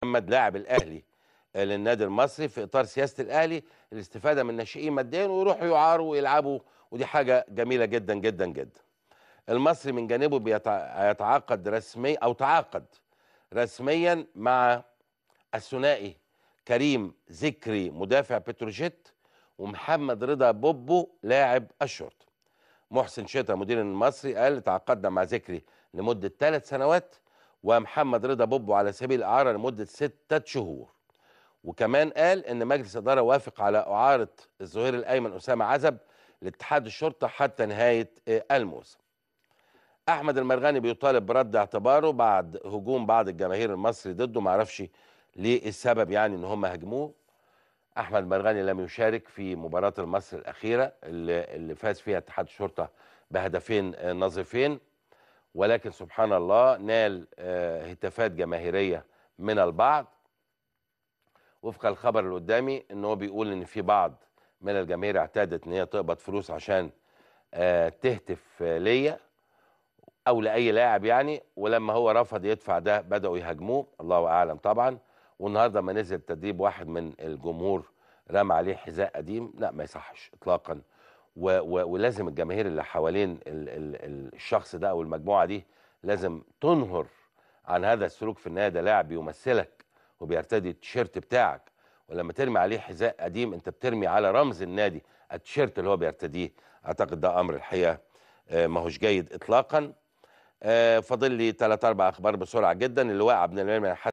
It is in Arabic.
محمد لاعب الاهلي للنادي المصري في اطار سياسه الاهلي الاستفاده من الناشئين ماديا ويروحوا يعاروا ويلعبوا، ودي حاجه جميله جدا جدا جدا. المصري من جانبه يتعاقد رسميا او تعاقد رسميا مع الثنائي كريم ذكري مدافع بتروجيت، ومحمد رضا بوبو لاعب الشرطه. محسن شتا مدير المصري قال تعاقدنا مع ذكري لمده 3 سنوات، ومحمد رضا بوبو على سبيل الاعاره لمده 6 شهور. وكمان قال ان مجلس الاداره وافق على اعاره الظهير الايمن اسامه عزب لاتحاد الشرطه حتى نهايه الموسم. احمد المرغني بيطالب برد اعتباره بعد هجوم بعض الجماهير المصري ضده، ما اعرفش ليه السبب، يعني ان هم هاجموه. احمد المرغني لم يشارك في مباراه المصري الاخيره اللي فاز فيها اتحاد الشرطه بهدفين نظيفين، ولكن سبحان الله نال هتافات جماهيريه من البعض. وفق الخبر اللي قدامي ان هو بيقول ان في بعض من الجماهير اعتادت ان هي تقبض فلوس عشان تهتف ليا او لاي لاعب يعني، ولما هو رفض يدفع ده بداوا يهاجموه، الله اعلم طبعا. والنهارده ما نزل تدريب واحد من الجمهور رمى عليه حذاء قديم، لا ما يصحش اطلاقا. ولازم الجماهير اللي حوالين الشخص ده او المجموعه دي لازم تنهر عن هذا السلوك. في النهايه ده لاعب بيمثلك وبيرتدي التيشيرت بتاعك، ولما ترمي عليه حذاء قديم انت بترمي على رمز النادي التيشيرت اللي هو بيرتديه. اعتقد ده امر الحقيقه ما هوش جيد اطلاقا. فاضل لي 3 4 اخبار بسرعه جدا. اللواء عبد المنعم